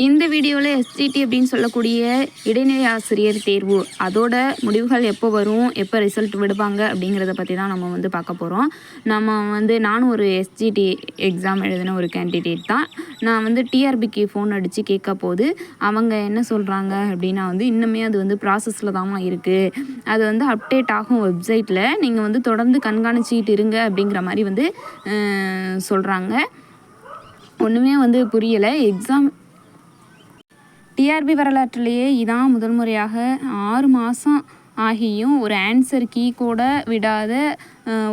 இந்த வீடியோவில் எஸ்ஜிடி அப்படின்னு சொல்லக்கூடிய இடைநிலை ஆசிரியர் தேர்வு அதோட முடிவுகள் எப்போ வரும், எப்போ ரிசல்ட் விடுவாங்க அப்படிங்கிறத பற்றி தான் நம்ம வந்து பார்க்க போகிறோம். நானும் ஒரு எஸ்ஜிடி எக்ஸாம் எழுதின ஒரு கேண்டிடேட் தான். நான் வந்து டிஆர்பிக்கு ஃபோன் அடித்து கேட்க போது அவங்க என்ன சொல்கிறாங்க அப்படின்னா இன்னுமே அது வந்து ப்ராசஸில் தான் இருக்குது, அது வந்து அப்டேட் ஆகும் வெப்சைட்டில், நீங்கள் வந்து தொடர்ந்து கண்காணிச்சிக்கிட்டு இருங்க அப்படிங்கிற மாதிரி வந்து சொல்கிறாங்க. ஒன்றுமே வந்து புரியலை. எக்ஸாம் டிஆர்பி வரலாற்றிலேயே இதான் முதல் முறையாக 6 மாதம் ஆகியும் ஒரு ஆன்சர் கீ கூட விடாத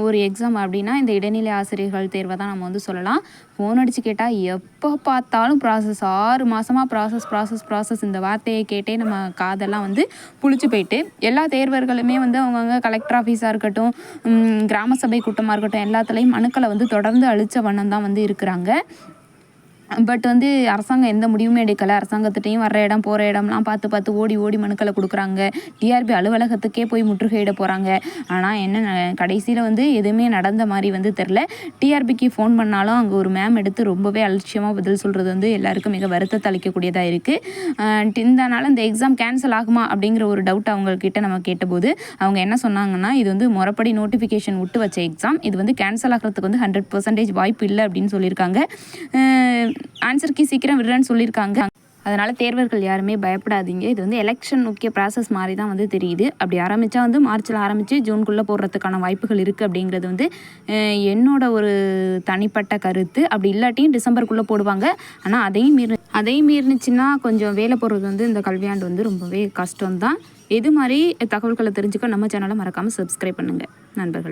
ஒரு எக்ஸாம் அப்படின்னா இந்த இடைநிலை ஆசிரியர்கள் தேர்வை தான் நம்ம வந்து சொல்லலாம். ஃபோன் அடித்து கேட்டால் எப்போ பார்த்தாலும் ப்ராசஸ், 6 மாதமாக ப்ராசஸ் இந்த வார்த்தையை கேட்டே நம்ம காதெல்லாம் வந்து புளிச்சு போயிட்டு, எல்லா தேர்வர்களுமே வந்து அவங்கவுங்க கலெக்டர் ஆஃபீஸாக இருக்கட்டும், கிராம சபை கூட்டமாக இருக்கட்டும், எல்லாத்துலேயும் மனுக்களை வந்து தொடர்ந்து அழித்த வண்ணம் தான் வந்து இருக்கிறாங்க. பட் வந்து அரசாங்கம் எந்த முடிவுமே எடுக்கலை. அரசாங்கத்திட்டையும் வர்ற இடம் போகிற இடம்லாம் பார்த்து ஓடி மனுக்களை கொடுக்குறாங்க. டிஆர்பி அலுவலகத்துக்கே போய் முற்றுகையிட போகிறாங்க. ஆனால் என்ன கடைசியில் வந்து எதுவுமே நடந்த மாதிரி வந்து தெரில. டிஆர்பிக்கு ஃபோன் பண்ணாலும் அங்கே ஒரு மேம் எடுத்து ரொம்பவே அலட்சியமாக பதில் சொல்கிறது வந்து எல்லாருக்கும் மிக வருத்தத்தை அளிக்கக்கூடியதாக இருக்குது. இதனால் இந்த எக்ஸாம் கேன்சல் ஆகுமா அப்படிங்கிற ஒரு டவுட் அவங்கக்கிட்ட நம்ம கேட்டபோது அவங்க என்ன சொன்னாங்கன்னா, இது வந்து முறைப்படி நோட்டிஃபிகேஷன் விட்டு வச்ச எக்ஸாம், இது வந்து கேன்சல் ஆகிறதுக்கு வந்து 100% வாய்ப்பு இல்லை அப்படின்னு சொல்லியிருக்காங்க. ஆன்சர் கீ சீக்கிரம் விடுறேன்னு சொல்லியிருக்காங்க. அதனால் தேர்வர்கள் யாருமே பயப்படாதீங்க. இது வந்து எலெக்ஷன் முக்கிய ப்ராசஸ் மாதிரி தான் வந்து தெரியுது. அப்படி ஆரம்பித்தா வந்து மார்ச்சில் ஆரம்பித்து ஜூனுக்குள்ளே போடுறதுக்கான வாய்ப்புகள் இருக்குது அப்படிங்கிறது வந்து என்னோட ஒரு தனிப்பட்ட கருத்து. அப்படி இல்லாட்டியும் டிசம்பருக்குள்ளே போடுவாங்க. ஆனால் அதையும் மீறினுச்சுன்னா கொஞ்சம் வேலை போடுறது வந்து இந்த கல்வியாண்டு வந்து ரொம்பவே கஷ்டம்தான். இது மாதிரி தகவல்களை தெரிஞ்சுக்க நம்ம சேனலை மறக்காமல் சப்ஸ்கிரைப் பண்ணுங்கள் நண்பர்கள்.